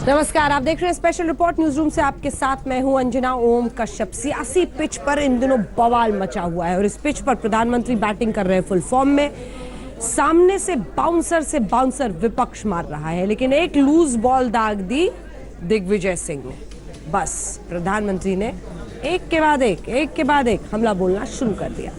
नमस्कार, आप देख रहे हैं स्पेशल रिपोर्ट न्यूज रूम से। आपके साथ मैं हूं अंजना ओम कश्यप। सियासी पिच पर इन दिनों बवाल मचा हुआ है और इस पिच पर प्रधानमंत्री बैटिंग कर रहे हैं फुल फॉर्म में। सामने से बाउंसर विपक्ष मार रहा है, लेकिन एक लूज बॉल दाग दी दिग्विजय सिंह ने। बस प्रधानमंत्री ने एक के बाद एक हमला बोलना शुरू कर दिया।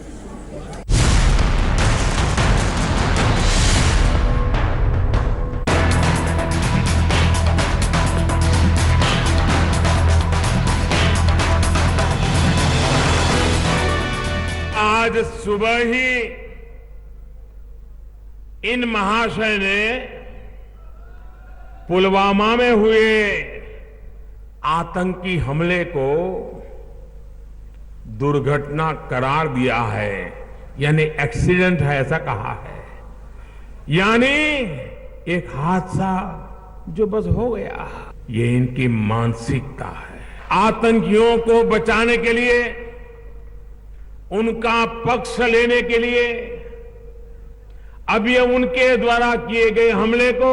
आज सुबह ही इन महाशय ने पुलवामा में हुए आतंकी हमले को दुर्घटना करार दिया है, यानी एक्सीडेंट है ऐसा कहा है, यानी एक हादसा जो बस हो गया। ये इनकी मानसिकता है। आतंकियों को बचाने के लिए, उनका पक्ष लेने के लिए अब ये उनके द्वारा किए गए हमले को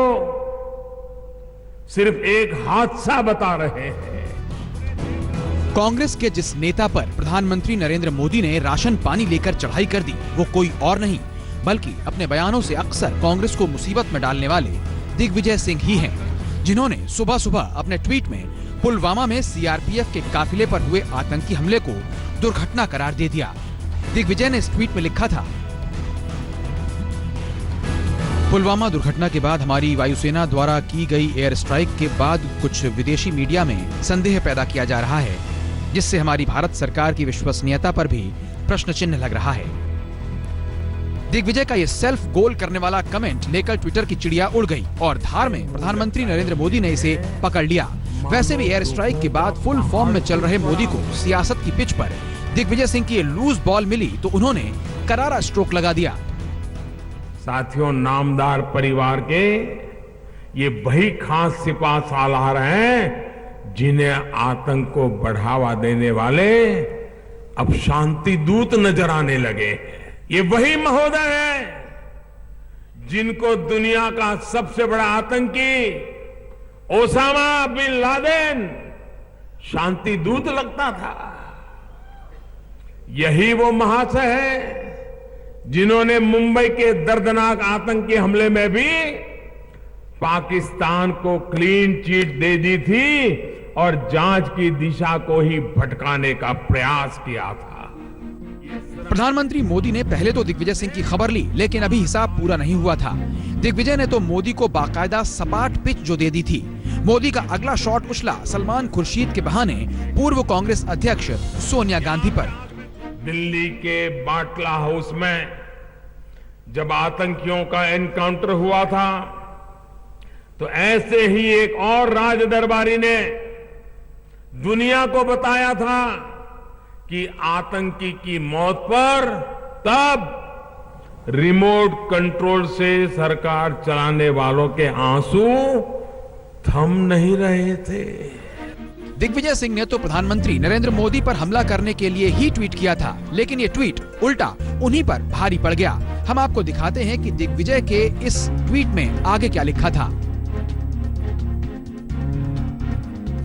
सिर्फ एक हादसा बता रहे हैं। कांग्रेस के जिस नेता पर प्रधानमंत्री नरेंद्र मोदी ने राशन पानी लेकर चढ़ाई कर दी, वो कोई और नहीं बल्कि अपने बयानों से अक्सर कांग्रेस को मुसीबत में डालने वाले दिग्विजय सिंह ही हैं, जिन्होंने सुबह सुबह अपने ट्वीट में पुलवामा में सीआरपीएफ के काफिले पर हुए आतंकी हमले को दुर्घटना करार दे दिया। दिग्विजय ने इस ट्वीट में लिखा था, पुलवामा दुर्घटना के बाद हमारी वायुसेना द्वारा की गई एयर स्ट्राइक के बाद कुछ विदेशी मीडिया में संदेह पैदा किया जा रहा है, जिससे हमारी भारत सरकार की विश्वसनीयता पर भी प्रश्न चिन्ह लग रहा है। दिग्विजय का ये सेल्फ गोल करने वाला कमेंट लेकर ट्विटर की चिड़िया उड़ गई और धार में प्रधानमंत्री नरेंद्र मोदी ने इसे पकड़ लिया। वैसे भी एयर स्ट्राइक के बाद फुल फॉर्म में चल रहे मोदी को सियासत की पिच पर दिग्विजय सिंह की ये लूज बॉल मिली तो उन्होंने करारा स्ट्रोक लगा दिया। साथियों, नामदार परिवार के ये वही खास सिपा सालार हैं जिन्हें आतंक को बढ़ावा देने वाले अब शांति दूत नजर आने लगे। ये वही महोदय हैं जिनको दुनिया का सबसे बड़ा आतंकी ओसामा बिन लादेन शांति दूत लगता था। यही वो महाशय है जिन्होंने मुंबई के दर्दनाक आतंकी हमले में भी पाकिस्तान को क्लीन चिट दे दी थी और जांच की दिशा को ही भटकाने का प्रयास किया था। प्रधानमंत्री मोदी ने पहले तो दिग्विजय सिंह की खबर ली, लेकिन अभी हिसाब पूरा नहीं हुआ था। दिग्विजय ने तो मोदी को बाकायदा सपाट पिच जो दे दी थी। मोदी का अगला शॉट उछला सलमान खुर्शीद के बहाने पूर्व कांग्रेस अध्यक्ष सोनिया गांधी पर। दिल्ली के बाटला हाउस में जब आतंकियों का एनकाउंटर हुआ था तो ऐसे ही एक और राज दरबारी ने दुनिया को बताया था कि आतंकी की मौत पर तब रिमोट कंट्रोल से सरकार चलाने वालों के आंसू थम नहीं रहे थे। दिग्विजय सिंह ने तो प्रधानमंत्री नरेंद्र मोदी पर हमला करने के लिए ही ट्वीट किया था, लेकिन ये ट्वीट उल्टा उन्हीं पर भारी पड़ गया। हम आपको दिखाते हैं कि दिग्विजय के इस ट्वीट में आगे क्या लिखा था।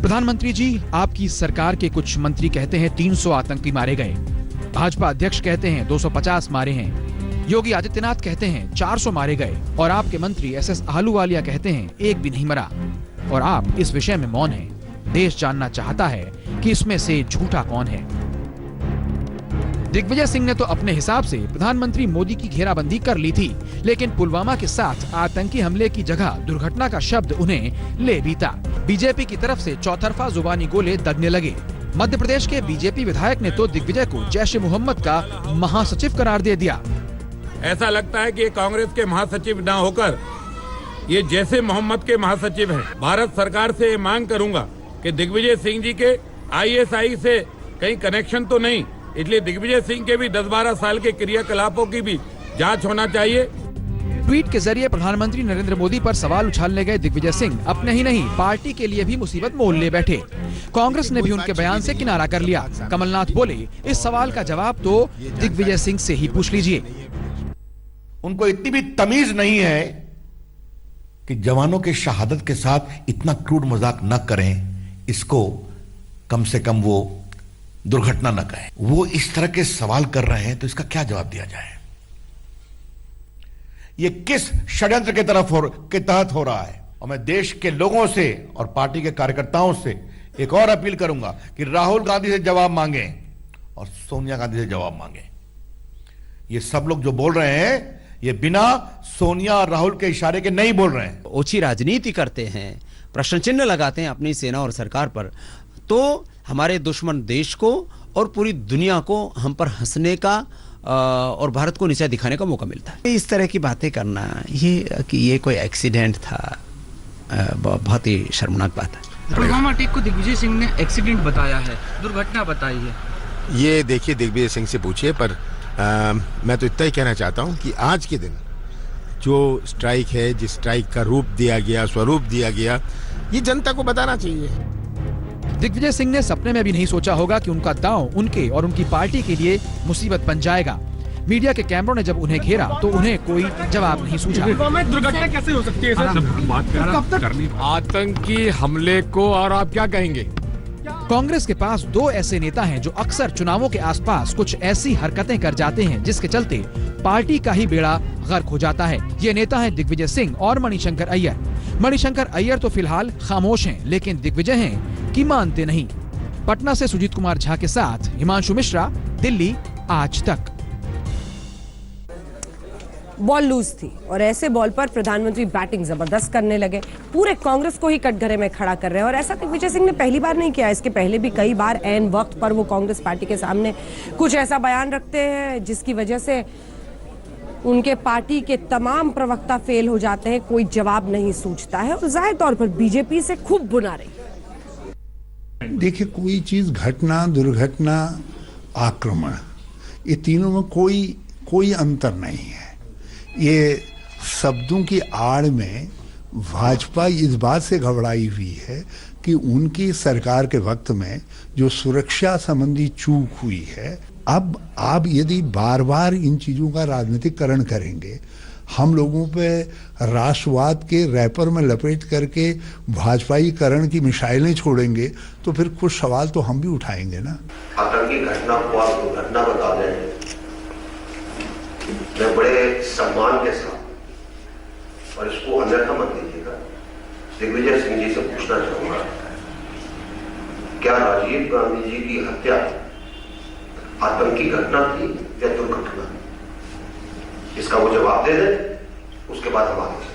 प्रधानमंत्री जी, आपकी सरकार के कुछ मंत्री कहते हैं 300 आतंकी मारे गए, भाजपा अध्यक्ष कहते हैं 250 मारे हैं, योगी आदित्यनाथ कहते हैं 400 मारे गए और आपके मंत्री एसएस आहलूवालिया कहते हैं एक भी नहीं मरा और आप इस विषय में मौन हैं। देश जानना चाहता है कि इसमें से झूठा कौन है। दिग्विजय सिंह ने तो अपने हिसाब से प्रधानमंत्री मोदी की घेराबंदी कर ली थी, लेकिन पुलवामा के साथ आतंकी हमले की जगह दुर्घटना का शब्द उन्हें ले बीता। बीजेपी की तरफ से चौतरफा जुबानी गोले दगने लगे। मध्य प्रदेश के बीजेपी विधायक ने तो दिग्विजय को जैश-ए-मोहम्मद का महासचिव करार दे दिया। ऐसा लगता है कि ये कांग्रेस के महासचिव न होकर ये जैश-ए-मोहम्मद के महासचिव हैं। भारत सरकार से ये मांग करूंगा कि दिग्विजय सिंह जी के आईएसआई से कहीं कनेक्शन तो नहीं, इसलिए दिग्विजय सिंह के भी 10-12 साल के क्रियाकलापों की भी जांच होना चाहिए। ट्वीट के जरिए प्रधानमंत्री नरेंद्र मोदी पर सवाल उछालने गए दिग्विजय सिंह अपने ही नहीं पार्टी के लिए भी मुसीबत मोल ले बैठे। कांग्रेस ने भी उनके बयान से किनारा कर लिया। कमलनाथ बोले, इस सवाल का जवाब तो दिग्विजय सिंह से ही पूछ लीजिए। उनको इतनी भी तमीज नहीं है कि जवानों के शहादत के साथ इतना क्रूड मजाक न करें, इसको कम से कम वो दुर्घटना न कहें। वो इस तरह के सवाल कर रहे हैं तो इसका क्या जवाब दिया जाए? ये किस षड्यंत्र के तहत हो रहा है? और मैं देश के लोगों से और पार्टी के कार्यकर्ताओं से एक और अपील करूंगा कि राहुल गांधी से जवाब मांगे और सोनिया गांधी से जवाब मांगे। ये सब लोग जो बोल रहे हैं ये बिना सोनिया और राहुल के इशारे के नहीं बोल रहे हैं। ओछी राजनीति करते हैं, प्रश्न चिन्ह लगाते हैं अपनी सेना और सरकार पर, तो हमारे दुश्मन देश को और पूरी दुनिया को हम पर हंसने का और भारत को नीचा दिखाने का मौका मिलता है। इस तरह की बातें करना ये कि ये कोई एक्सीडेंट था, बहुत ही शर्मनाक बात है। पुलवामा अटैक को दिग्विजय सिंह ने एक्सीडेंट बताया है, दुर्घटना बताई है। ये देखिए दिग्विजय सिंह से पूछिए, पर मैं तो इतना ही कहना चाहता हूं कि आज के दिन जो स्ट्राइक है, जिस स्ट्राइक का रूप दिया गया, स्वरूप दिया गया, ये जनता को बताना चाहिए। दिग्विजय सिंह ने सपने में भी नहीं सोचा होगा कि उनका दांव उनके और उनकी पार्टी के लिए मुसीबत बन जाएगा। मीडिया के कैमरों ने जब उन्हें घेरा तो उन्हें कोई जवाब नहीं सूझा। दुर्घटना कैसे हो सकती है सर? आतंकी हमले को और आप क्या कहेंगे? कांग्रेस के पास दो ऐसे नेता हैं जो अक्सर चुनावों के आसपास कुछ ऐसी हरकतें कर जाते हैं जिसके चलते पार्टी का ही बेड़ा गर्क हो जाता है। ये नेता हैं दिग्विजय सिंह और मणिशंकर अय्यर। मणिशंकर अय्यर तो फिलहाल खामोश हैं, लेकिन दिग्विजय हैं कि मानते नहीं। पटना से सुजीत कुमार झा के साथ हिमांशु मिश्रा, दिल्ली आज तक। बॉल लूज थी और ऐसे बॉल पर प्रधानमंत्री बैटिंग जबरदस्त करने लगे, पूरे कांग्रेस को ही कटघरे में खड़ा कर रहे हैं। और ऐसा दिग्विजय सिंह ने पहली बार नहीं किया, इसके पहले भी कई बार ऐन वक्त पर वो कांग्रेस पार्टी के सामने कुछ ऐसा बयान रखते हैं जिसकी वजह से उनके पार्टी के तमाम प्रवक्ता फेल हो जाते हैं, कोई जवाब नहीं सूझता है और जाहिर तौर पर बीजेपी से खूब बुना रही। देखिए, कोई चीज घटना, दुर्घटना, आक्रमण, ये तीनों में कोई अंतर नहीं है। ये शब्दों की आड़ में भाजपा इस बात से घबराई हुई है कि उनकी सरकार के वक्त में जो सुरक्षा संबंधी चूक हुई है, अब आप यदि बार बार इन चीजों का राजनीतिकरण करेंगे, हम लोगों पे राष्ट्रवाद के रैपर में लपेट करके भाजपाईकरण की मिसाइलें छोड़ेंगे, तो फिर कुछ सवाल तो हम भी उठाएंगे ना। आतंकी घटना को आप दुर्घटना बता दें, मैं बड़े सम्मान के साथ, और इसको अन्यथा मत लीजिएगा, दिग्विजय सिंह जी से पूछना चाहूंगा, क्या राजीव गांधी जी की हत्या आतंकी घटना थी या दुर्घटना? इसका वो जवाब दे दे, उसके बाद हम आगे चलेंगे।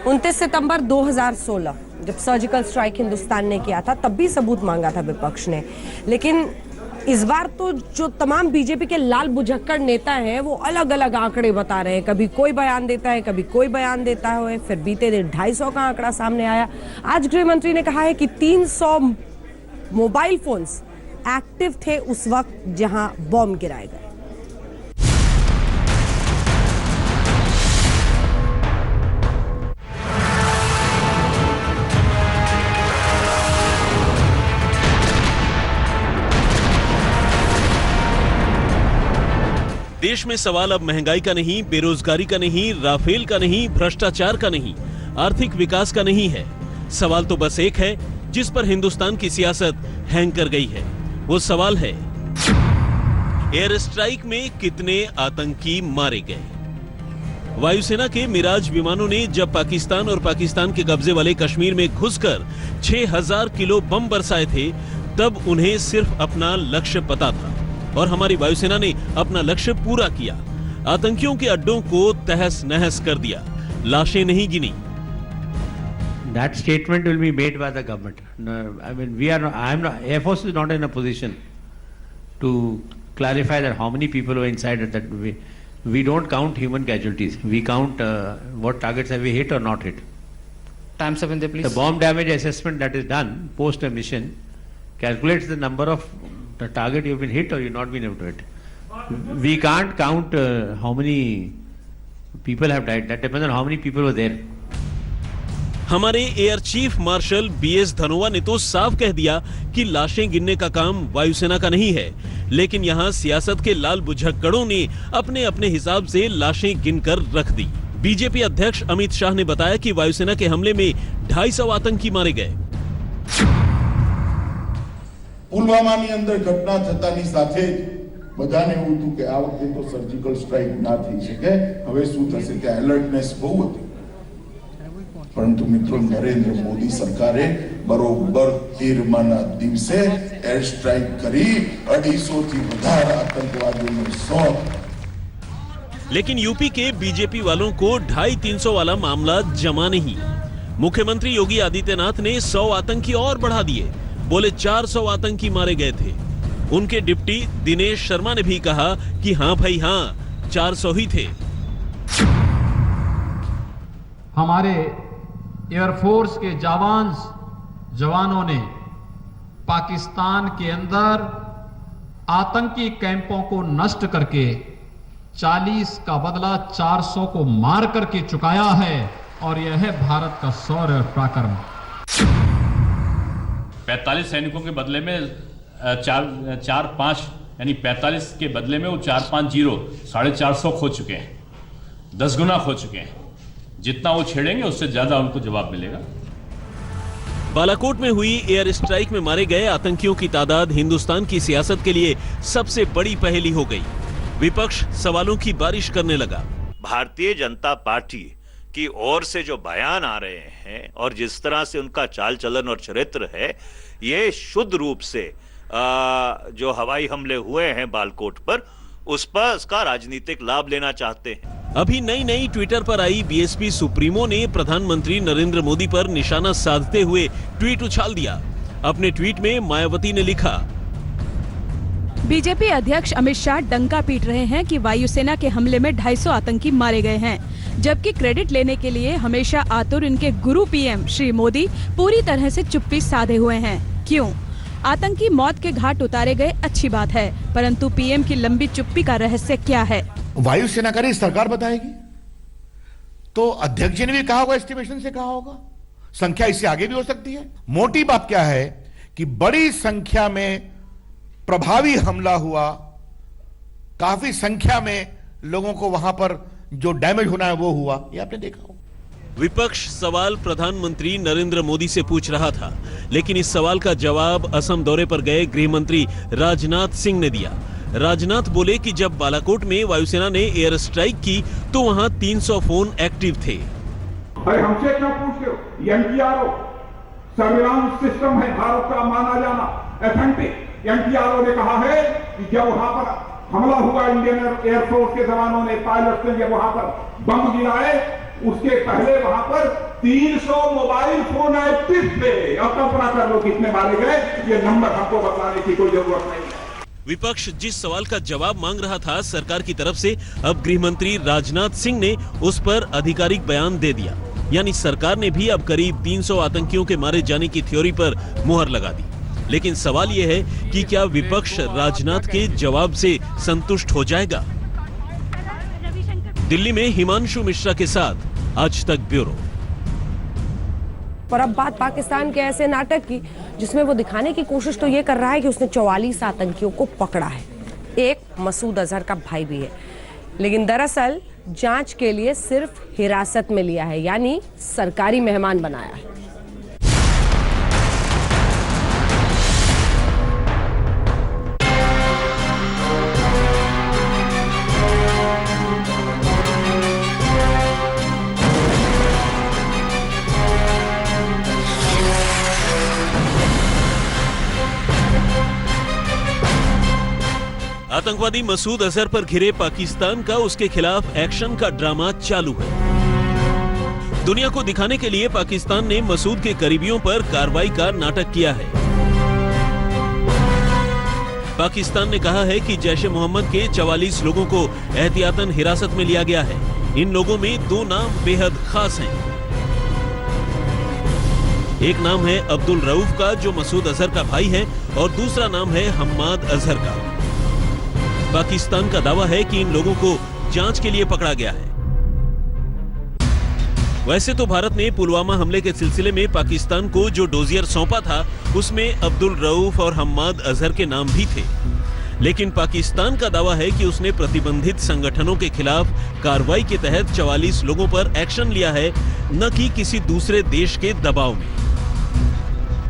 29 सितंबर 2016 जब सर्जिकल स्ट्राइक हिंदुस्तान ने किया था, तब भी सबूत मांगा था विपक्ष ने, लेकिन इस बार तो जो तमाम बीजेपी के लाल बुझक्कड़ नेता हैं वो अलग अलग आंकड़े बता रहे हैं। कभी कोई बयान देता है, कभी कोई बयान देता है। फिर बीते दिन 250 का आंकड़ा सामने आया। आज गृह मंत्री ने कहा है कि 300 मोबाइल फोन्स एक्टिव थे उस वक्त जहां बॉम्ब गिराए गए। देश में सवाल अब महंगाई का नहीं, बेरोजगारी का नहीं, राफेल का नहीं, भ्रष्टाचार का नहीं, आर्थिक विकास का नहीं है। सवाल तो बस एक है जिस पर हिंदुस्तान की सियासत हैंग कर गई है। वो सवाल है, एयर स्ट्राइक में कितने आतंकी मारे गए? वायुसेना के मिराज विमानों ने जब पाकिस्तान और पाकिस्तान के कब्जे वाले कश्मीर में घुसकर 6000 किलो बम बरसाए थे, तब उन्हें सिर्फ अपना लक्ष्य पता था और हमारी वायुसेना ने अपना लक्ष्य पूरा किया। आतंकियों के अड्डों को तहस नहस कर दिया, लाशें नहीं गिनी। That statement will be made by the government. No, I mean, Air Force is not in a position to clarify that how many people were inside it. That we don't count human casualties. We count what targets have we hit or not hit. Time's up in there, please. The bomb damage assessment that is done post a mission calculates the number of the target you've been hit or you've not been able to hit. We can't count how many people have died. That depends on how many people were there. हमारे air chief marshal BS Dhanoa ने तो साफ कह दिया कि लाशें गिनने का काम वायुसेना का नहीं है, लेकिन यहाँ सियासत के लाल बुझक्कड़ों ने अपने अपने हिसाब से लाशें गिनकर रख दी। बीजेपी अध्यक्ष अमित शाह ने बताया कि वायुसेना के हमले में 250 आतंकी मारे गए। પુલવામાની અંદર ઘટના થતાની સાથે બધાને એવું હતું કે આ વખતે તો સર્જિકલ સ્ટ્રાઇક ના થઈ શકે, હવે શું થશે, ત્યાં એલર્ટનેસ બહુ હતી। પરંતુ મિત્રો, નરેન્દ્ર મોદી સરકારે બરોબર 13માના દિવસે એર સ્ટ્રાઇક કરી 250 થી વધારે આતંકવાદીઓને 100। लेकिन यूपी के बीजेपी वालों को 250-300 वाला मामला जमा नहीं। मुख्यमंत्री योगी आदित्यनाथ ने 100 आतंकी और बढ़ा दिए, बोले 400 आतंकी मारे गए थे। उनके डिप्टी दिनेश शर्मा ने भी कहा कि हाँ भाई हाँ, 400 ही थे। हमारे एयरफोर्स के जवानों ने पाकिस्तान के अंदर आतंकी कैंपों को नष्ट करके 40 का बदला 400 को मार करके चुकाया है, और यह है भारत का शौर्य पराक्रम। 45 सैनिकों के बदले में 4-5 यानी 45 के बदले में वो 4-5-0 450 खो चुके हैं, 10 गुना खो चुके हैं। जितना वो छेड़ेंगे उससे ज्यादा उनको जवाब मिलेगा। बालाकोट में हुई एयर स्ट्राइक में मारे गए आतंकियों की तादाद हिंदुस्तान की सियासत के लिए सबसे बड़ी पहेली हो गई। विपक्ष सवालों की बारिश करने लगा। भारतीय जनता पार्टी की ओर से जो बयान आ रहे हैं और जिस तरह से उनका चाल चलन और चरित्र है, ये शुद्ध रूप से जो हवाई हमले हुए हैं बालाकोट पर, उस पर उसका राजनीतिक लाभ लेना चाहते हैं। अभी नई ट्विटर पर आई बीएसपी सुप्रीमो ने प्रधानमंत्री नरेंद्र मोदी पर निशाना साधते हुए ट्वीट उछाल दिया। अपने ट्वीट में मायावती ने लिखा, बीजेपी अध्यक्ष अमित शाह डंका पीट रहे हैं कि वायुसेना के हमले में 250 आतंकी मारे गए हैं, जबकि क्रेडिट लेने के लिए हमेशा आतुर इनके गुरु पीएम श्री मोदी पूरी तरह से चुप्पी साधे हुए हैं। क्यों? आतंकी मौत के घाट उतारे गए, अच्छी बात है, परंतु पीएम की लंबी चुप्पी का रहस्य क्या है? वायुसेना का सरकार बताएगी, तो अध्यक्ष जी ने भी कहा होगा, एस्टिमेशन से कहा होगा, संख्या इससे आगे भी हो सकती है। मोटी बात क्या है कि बड़ी संख्या में प्रभावी हमला हुआ, काफी संख्या में लोगों को वहां पर जो डैमेज होना है वो हुआ, ये आपने देखा होगा। विपक्ष सवाल प्रधानमंत्री नरेंद्र मोदी से पूछ रहा था, लेकिन इस सवाल का जवाब असम दौरे पर गए गृह मंत्री राजनाथ सिंह ने दिया। राजनाथ बोले कि जब बालाकोट में वायुसेना ने एयर स्ट्राइक की तो वहां 300 फोन एक्टिव थे। अरे हमसे क्यों पूछते हो? एनटीआरओ सर्विलांस सिस्टम है भारत का माना जाना, एथेंटिक। एनटीआरओ ने कहा है कि जब वहां पर हमला हुआ, इंडियन एयरफोर्स के जवानों ने, पायलट ने जब वहां पर बम गिराए, उसके पहले वहां पर 300 मोबाइल फोन एक्टिव थे। अब कल्पना कर लो कितने मारे गए, ये नंबर हमको बताने की कोई जरूरत नहीं है। विपक्ष जिस सवाल का जवाब मांग रहा था सरकार की तरफ से, अब गृह मंत्री राजनाथ सिंह ने उस पर आधिकारिक बयान दे दिया। यानी सरकार ने भी अब करीब 300 आतंकियों के मारे जाने की थ्योरी पर मुहर लगा दी। लेकिन सवाल यह है कि क्या विपक्ष राजनाथ के जवाब से संतुष्ट हो जाएगा? दिल्ली में हिमांशु मिश्रा के साथ आज तक ब्यूरो। और अब बात पाकिस्तान के ऐसे नाटक की जिसमें वो दिखाने की कोशिश तो ये कर रहा है कि उसने 44 आतंकियों को पकड़ा है। एक मसूद अजहर का भाई भी है, लेकिन दरअसल जांच के लिए सिर्फ हिरासत में लिया है, यानी सरकारी मेहमान बनाया है। आतंकवादी मसूद अजहर पर घिरे पाकिस्तान का उसके खिलाफ एक्शन का ड्रामा चालू है। दुनिया को दिखाने के लिए पाकिस्तान ने मसूद के करीबियों पर कार्रवाई का नाटक किया है। पाकिस्तान ने कहा है कि जैश ए मोहम्मद के 44 लोगों को एहतियातन हिरासत में लिया गया है। इन लोगों में 2 नाम बेहद खास हैं। एक नाम है अब्दुल रऊफ का, जो मसूद अजहर का भाई है, और दूसरा नाम है हम्माद अजहर का। पाकिस्तान का दावा है कि इन लोगों को जांच के लिए पकड़ा गया है। वैसे तो भारत ने पुलवामा हमले के सिलसिले में पाकिस्तान को जो डोजियर सौंपा था उसमें अब्दुल रऊफ और हम्माद अजहर के नाम भी थे, लेकिन पाकिस्तान का दावा है कि उसने प्रतिबंधित संगठनों के खिलाफ कार्रवाई के तहत 44 लोगों पर एक्शन लिया है, न कि किसी दूसरे देश के दबाव में।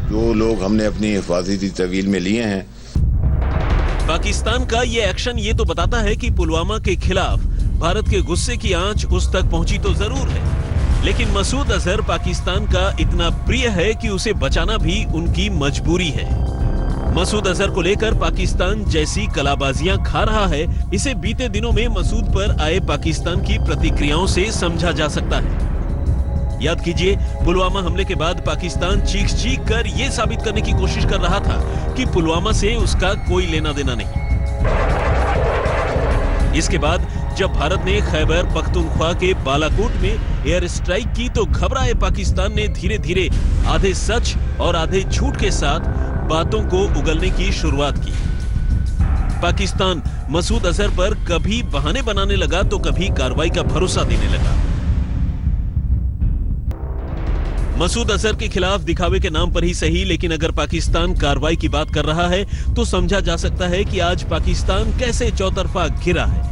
जो लोग हमने अपनी हिफाजती तहवील में लिए हैं। पाकिस्तान का ये एक्शन ये तो बताता है कि पुलवामा के खिलाफ भारत के गुस्से की आंच उस तक पहुंची तो जरूर है, लेकिन मसूद अजहर पाकिस्तान का इतना प्रिय है कि उसे बचाना भी उनकी मजबूरी है। मसूद अजहर को लेकर पाकिस्तान जैसी कलाबाजियां खा रहा है, इसे बीते दिनों में मसूद पर आए पाकिस्तान की प्रतिक्रियाओं से समझा जा सकता है। याद कीजिए, पुलवामा हमले के बाद पाकिस्तान चीख कर यह साबित करने की कोशिश कर रहा था कि पुलवामा से उसका कोई लेना देना नहीं। इसके बाद जब भारत ने खैबर पख्तूनख्वा के बालाकोट में एयर स्ट्राइक की तो घबराए पाकिस्तान ने धीरे धीरे आधे सच और आधे झूठ के साथ बातों को उगलने की शुरुआत की। पाकिस्तान मसूद अजहर पर कभी बहाने बनाने लगा तो कभी कार्रवाई का भरोसा देने लगा। मसूद अजहर के खिलाफ दिखावे के नाम पर ही सही, लेकिन अगर पाकिस्तान कार्रवाई की बात कर रहा है तो समझा जा सकता है कि आज पाकिस्तान कैसे चौतरफा घिरा है।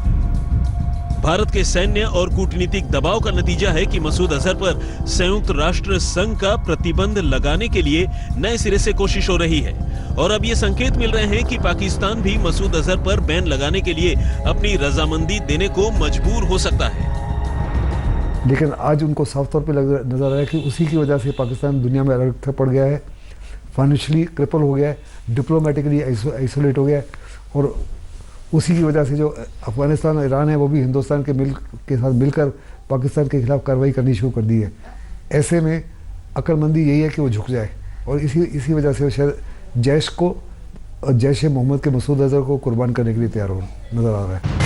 भारत के सैन्य और कूटनीतिक दबाव का नतीजा है कि मसूद अजहर पर संयुक्त राष्ट्र संघ का प्रतिबंध लगाने के लिए नए सिरे से कोशिश हो रही है, और अब ये संकेत मिल रहे हैं कि पाकिस्तान भी मसूद अजहर पर बैन लगाने के लिए अपनी रजामंदी देने को मजबूर हो सकता है। लेकिन आज उनको साफ तौर पे नजर आ रहा है कि उसी की वजह से पाकिस्तान दुनिया में अलग पड़ गया है, फाइनेंशियली क्रिपल हो गया है, डिप्लोमेटिकली आइसोलेट हो गया है, और उसी की वजह से जो अफगानिस्तान और ईरान है वो भी हिंदुस्तान के साथ मिलकर पाकिस्तान के खिलाफ कार्रवाई करनी शुरू कर दी है। ऐसे में अक्लमंदी यही है कि वो झुक जाए, और इसी वजह से वो शायद जैश को और जैश मोहम्मद के मसूद अजहर को कुर्बान करने के लिए तैयार हो नजर आ रहा है।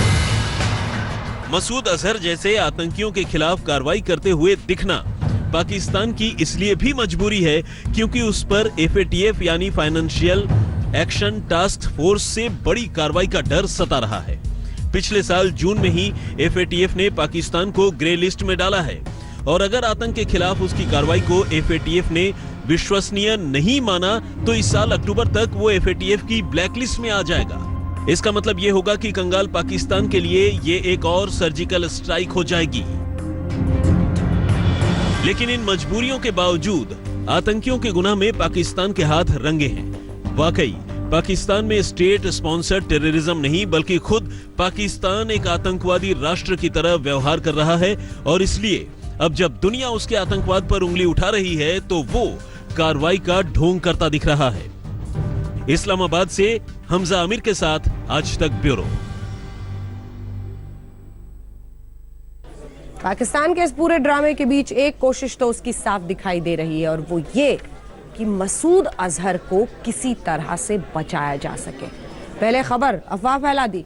मसूद अजहर जैसे आतंकियों के खिलाफ कार्रवाई करते हुए दिखना पाकिस्तान की इसलिए भी मजबूरी है क्योंकि उस पर FATF यानी फाइनेंशियल एक्शन टास्क फोर्स से बड़ी कार्रवाई का डर सता रहा है। पिछले साल जून में ही FATF ने पाकिस्तान को ग्रे लिस्ट में डाला है, और अगर आतंक के खिलाफ उसकी कार्रवाई को FATF ने विश्वसनीय नहीं माना तो इस साल अक्टूबर तक वो FATF की ब्लैकलिस्ट में आ जाएगा। इसका मतलब ये होगा कि कंगाल पाकिस्तान के लिए ये एक और सर्जिकल स्ट्राइक हो जाएगी। लेकिन इन मजबूरियों के बावजूद आतंकियों के गुनाह में पाकिस्तान के हाथ रंगे हैं। वाकई पाकिस्तान में स्टेट स्पॉन्सर्ड टेररिज्म नहीं बल्कि खुद पाकिस्तान एक आतंकवादी राष्ट्र की तरह व्यवहार कर रहा है, और इसलिए अब जब दुनिया उसके आतंकवाद पर उंगली उठा रही है तो वो कार्रवाई का ढोंग करता दिख रहा है। इस्लामाबाद से हमजा आमिर के साथ आज तक ब्यूरो। पाकिस्तान के इस पूरे ड्रामे के बीच एक कोशिश तो उसकी साफ दिखाई दे रही है, और वो ये कि मसूद अजहर को किसी तरह से बचाया जा सके। पहले खबर अफवाह फैला दी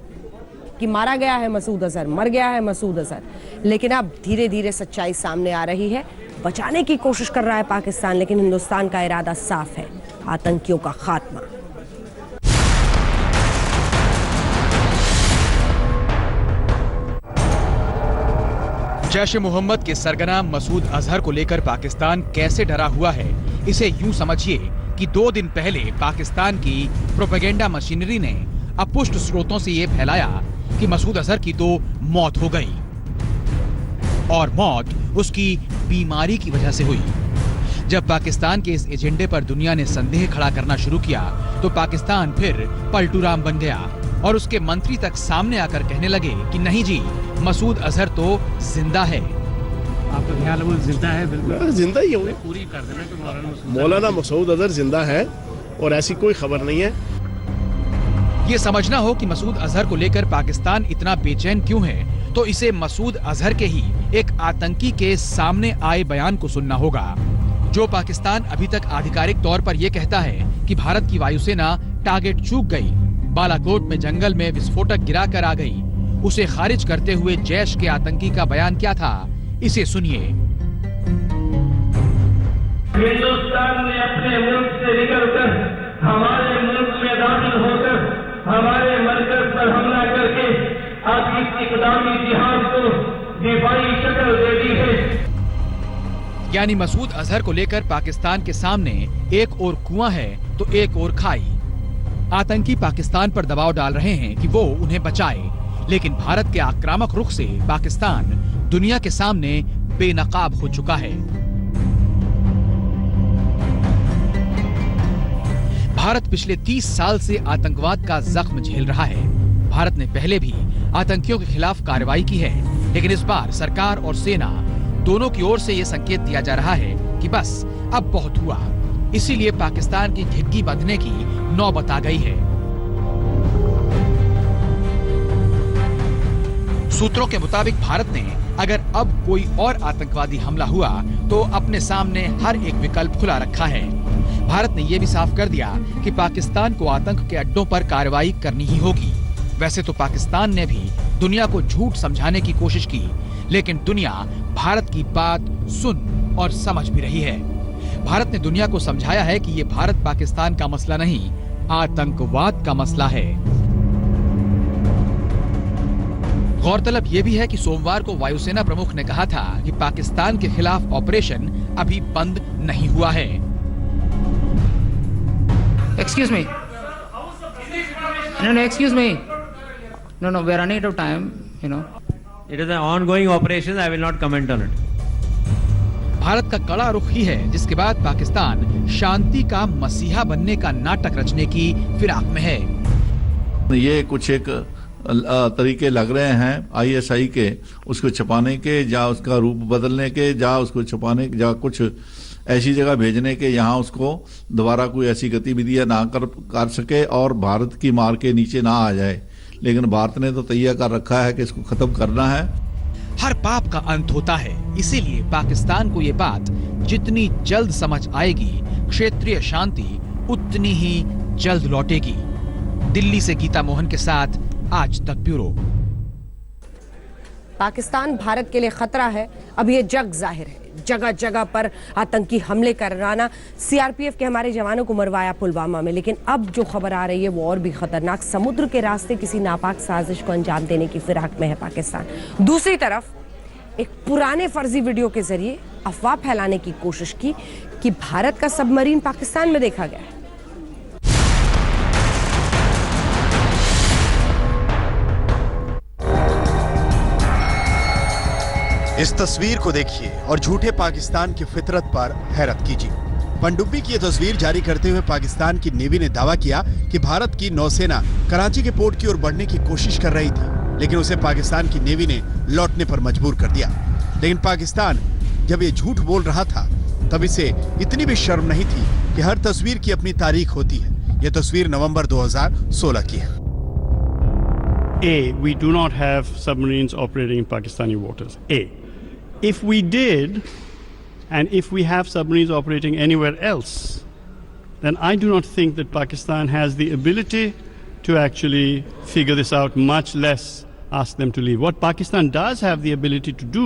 कि मारा गया है मसूद अजहर, मर गया है मसूद अजहर, लेकिन अब धीरे धीरे सच्चाई सामने आ रही है। बचाने की कोशिश कर रहा है पाकिस्तान, लेकिन हिंदुस्तान का इरादा साफ है, आतंकियों का खात्मा। जैश ए मोहम्मद के सरगना मसूद अजहर को लेकर पाकिस्तान कैसे डरा हुआ है, इसे यूं समझिए कि 2 दिन पहले पाकिस्तान की प्रोपेगेंडा मशीनरी ने अपुष्ट स्रोतों से यह फैलाया कि मसूद अजहर की तो मौत हो गई, और मौत उसकी बीमारी की वजह से हुई। जब पाकिस्तान के इस एजेंडे पर दुनिया ने संदेह खड़ा करना शुरू किया तो पाकिस्तान फिर पलटूराम बन गया, और उसके मंत्री तक सामने आकर कहने लगे कि नहीं जी, मसूद अजहर तो जिंदा है। आपका ख्याल है वो जिंदा है? बिल्कुल जिंदा ही होंगे। पूरी कर देना कि मौलाना मसूद अजहर जिंदा है, और ऐसी कोई खबर नहीं है। ये समझना हो कि मसूद अजहर को लेकर पाकिस्तान इतना बेचैन क्यों है, तो इसे मसूद अजहर के ही एक आतंकी के सामने आए बयान को सुनना होगा, जो पाकिस्तान अभी तक आधिकारिक तौर पर यह कहता है कि भारत की वायुसेना टारगेट चूक गई, बालाकोट में जंगल में विस्फोटक गिराकर आ गई। उसे खारिज करते हुए जैश के आतंकी का बयान क्या था, इसे सुनिए। हिंदुस्तान ने अपने मुल्क से निकलकर हमारे मुल्क में दाखिल होकर हमारे मरकज पर हमला करके अब इस इक़दामी जिहाद को दिफाई शक्ल दे दी है। यानी मसूद अजहर को लेकर पाकिस्तान के सामने एक और कुआं है तो एक और खाई। आतंकी पाकिस्तान पर दबाव डाल रहे हैं कि वो उन्हें बचाए, लेकिन भारत के आक्रामक रुख से पाकिस्तान दुनिया के सामने बेनकाब हो चुका है। भारत पिछले 30 साल से आतंकवाद का जख्म झेल रहा है। भारत ने पहले भी आतंकियों के खिलाफ कार्रवाई की है, लेकिन इस बार सरकार और सेना दोनों की ओर से ये संकेत दिया जा रहा है कि बस अब बहुत हुआ। इसीलिए पाकिस्तान की घिघी बंधने की नौबत आ गई है। सूत्रों के मुताबिक भारत ने अगर अब कोई और आतंकवादी हमला हुआ तो अपने सामने हर एक विकल्प खुला रखा है। भारत ने यह भी साफ कर दिया कि पाकिस्तान को आतंक के अड्डों पर कार्रवाई करनी ही होगी। वैसे तो पाकिस्तान ने भी दुनिया को झूठ समझाने की कोशिश की, लेकिन दुनिया भारत की बात सुन और समझ भी रही है। भारत ने दुनिया को समझाया है कि ये भारत पाकिस्तान का मसला नहीं, आतंकवाद का मसला है। गौरतलब ये भी है कि सोमवार को वायुसेना प्रमुख ने कहा था कि पाकिस्तान के खिलाफ ऑपरेशन अभी बंद नहीं हुआ है। Excuse me. No, excuse me. No, we are running out of time, you know. It is an ongoing operation. I will not comment on it. Bharat का कड़ा रुख ही है, जिसके बाद पाकिस्तान शांति का मसीहा बनने का नाटक रचने की फिराक में है। ये कुछ एक तरीके लग रहे हैं ISI के, उसको छुपाने के, या उसका रूप बदलने के, या उसको छुपाने, या कुछ ऐसी जगह भेजने के यहाँ उसको दोबारा कोई ऐसी गतिविधियां ना कर सके और भारत की मार के नीचे ना आ जाए। लेकिन भारत ने तो तैयार कर रखा है कि इसको खत्म करना है। हर पाप का अंत होता है, इसीलिए पाकिस्तान को ये बात जितनी जल्द समझ आएगी, क्षेत्रीय शांति उतनी ही जल्द लौटेगी। दिल्ली से गीता मोहन के साथ आज तक ब्यूरो। पाकिस्तान भारत के लिए खतरा है, अब ये जग जाहिर है। जगह जगह पर आतंकी हमले कराना, CRPF के हमारे जवानों को मरवाया पुलवामा में, लेकिन अब जो खबर आ रही है वो और भी खतरनाक। समुद्र के रास्ते किसी नापाक साजिश को अंजाम देने की फिराक में है पाकिस्तान। दूसरी तरफ एक पुराने फर्जी वीडियो के जरिए अफवाह फैलाने की कोशिश की कि भारत का सबमरीन पाकिस्तान में देखा गया है। इस तस्वीर को देखिए और झूठे पाकिस्तान की फितरत पर हैरत कीजिए। पनडुब्बी की यह तस्वीर जारी करते हुए पाकिस्तान की नेवी ने दावा किया कि भारत की नौसेना कराची के पोर्ट की ओर बढ़ने की कोशिश कर रही थी, लेकिन उसे पाकिस्तान की नेवी ने लौटने पर मजबूर कर दिया। लेकिन पाकिस्तान जब ये झूठ बोल रहा था तब इसे इतनी भी शर्म नहीं थी कि हर तस्वीर की अपनी तारीख होती है। यह तस्वीर नवंबर 2016 की है। We do not have submarines operating in Pakistani waters. If we did, and if we have submarines operating anywhere else, then I do not think that Pakistan has the ability to actually figure this out, much less ask them to leave. What Pakistan does have the ability to do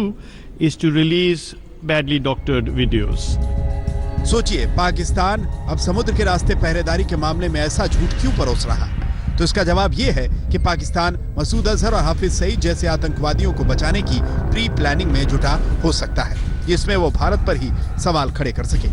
is to release badly doctored videos. सोचिए, पाकिस्तान अब समुद्र के रास्ते पहरेदारी के मामले में ऐसा झूठ क्यों परोस रहा है? तो इसका जवाब यह है कि पाकिस्तान मसूद अजहर और हाफिज सईद जैसे आतंकवादियों को बचाने की प्री प्लानिंग में जुटा हो सकता है, जिसमें वो भारत पर ही सवाल खड़े कर सके।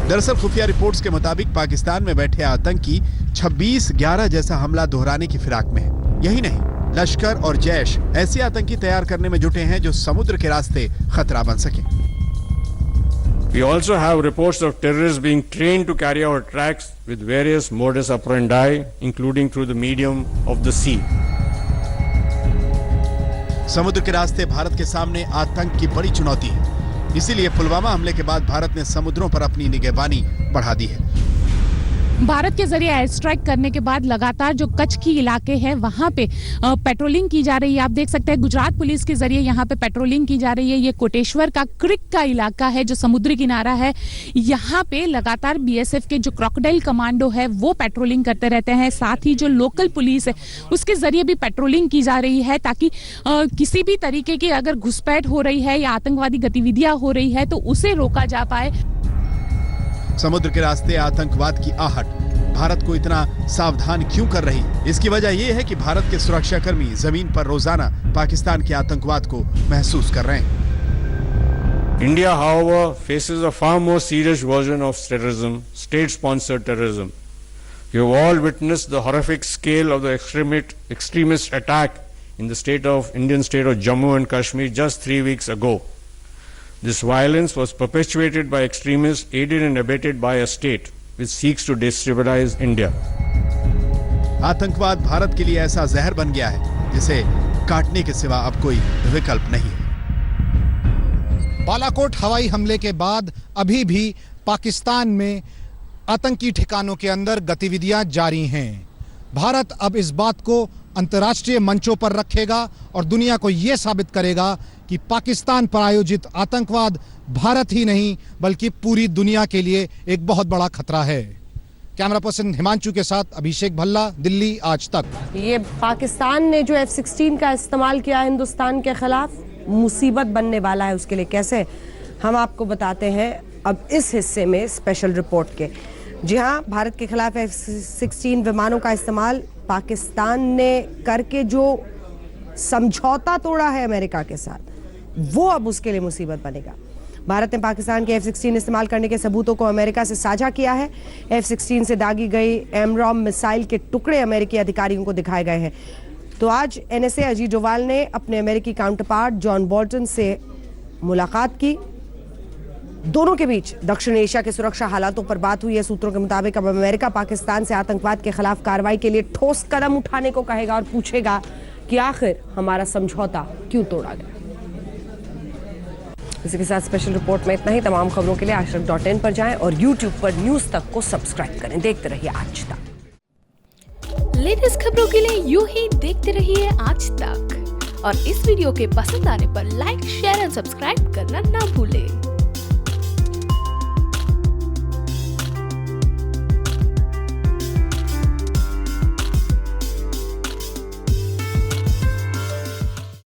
दरअसल खुफिया रिपोर्ट्स के मुताबिक पाकिस्तान में बैठे आतंकी 26/11 जैसा हमला दोहराने की फिराक में है। यही नहीं, लश्कर और जैश ऐसे आतंकी तैयार करने में जुटे हैं जो समुद्र के रास्ते खतरा बन सके। We also have reports of terrorists being trained to carry out attacks with various modus operandi, including through the medium of the sea. समुद्र के रास्ते भारत के सामने आतंक की बड़ी चुनौती है, इसीलिए पुलवामा हमले के बाद भारत ने समुद्रों पर अपनी निगहबानी बढ़ा दी है। भारत के जरिए एयर स्ट्राइक करने के बाद लगातार जो कच्छ की इलाके हैं वहां पे पेट्रोलिंग की जा रही है। आप देख सकते हैं गुजरात पुलिस के जरिए यहाँ पे पेट्रोलिंग की जा रही है। ये कोटेश्वर का क्रिक का इलाका है जो समुद्री किनारा है। यहाँ पे लगातार BSF के जो क्रोकोडाइल कमांडो है वो पेट्रोलिंग करते रहते हैं। साथ ही जो लोकल पुलिस है उसके जरिए भी पेट्रोलिंग की जा रही है ताकि किसी भी तरीके की अगर घुसपैठ हो रही है या आतंकवादी गतिविधियां हो रही है तो उसे रोका जा पाए। समुद्र के रास्ते आतंकवाद की आहट भारत को इतना सावधान क्यों कर रही? इसकी वजह यह है कि भारत के सुरक्षाकर्मी जमीन पर रोजाना पाकिस्तान के आतंकवाद को महसूस कर रहे हैं। India, however, faces a far more serious version of terrorism, state-sponsored terrorism. You have all witnessed the horrific scale of the extremist attack in the Indian state of Jammu and Kashmir just 3 weeks ago. This violence was perpetuated by extremists aided and abetted by a state which seeks to destabilize India. आतंकवाद भारत के लिए ऐसा जहर बन गया है जिसे काटने के सिवा अब कोई विकल्प नहीं है। बालाकोट हवाई हमले के बाद अभी भी पाकिस्तान में आतंकी ठिकानों के अंदर गतिविधियां जारी हैं। भारत अब इस बात को अंतर्राष्ट्रीय मंचों पर रखेगा और दुनिया को यह साबित करेगा कि पाकिस्तान पर आयोजित आतंकवाद भारत ही नहीं बल्कि पूरी दुनिया के लिए एक बहुत बड़ा खतरा है। कैमरा पर्सन हिमांशु के साथ अभिषेक भल्ला, दिल्ली आज तक। ये पाकिस्तान ने जो F-16 का इस्तेमाल किया हिंदुस्तान के खिलाफ मुसीबत बनने वाला है उसके लिए, कैसे हम आपको बताते हैं अब इस हिस्से में स्पेशल रिपोर्ट के। जी हाँ, भारत के खिलाफ F-16 विमानों का इस्तेमाल पाकिस्तान ने करके जो समझौता तोड़ा है अमेरिका के साथ, वो अब उसके लिए मुसीबत बनेगा। भारत ने पाकिस्तान के F-16 इस्तेमाल करने के सबूतों को अमेरिका से साझा किया है। F-16 से दागी गई एमरॉम मिसाइल के टुकड़े अमेरिकी अधिकारियों को दिखाए गए हैं। तो आज NSA अजीत डोवाल ने अपने अमेरिकी काउंटरपार्ट जॉन बोल्टन से मुलाकात की। दोनों के बीच दक्षिण एशिया के सुरक्षा हालातों पर बात हुई है। सूत्रों के मुताबिक अब अमेरिका पाकिस्तान से आतंकवाद के खिलाफ कार्रवाई के लिए ठोस कदम उठाने को कहेगा और पूछेगा कि आखिर हमारा समझौता क्यों तोड़ा गया। इसी के साथ स्पेशल रिपोर्ट में इतना ही। तमाम खबरों के लिए ashrak.in पर जाएं और YouTube पर न्यूज तक को सब्सक्राइब करें। देखते रहिए आज तक। लेटेस्ट खबरों के लिए यूं ही देखते रहिए आज तक और इस वीडियो के पसंद आने पर लाइक, शेयर एंड सब्सक्राइब करना ना भूलें।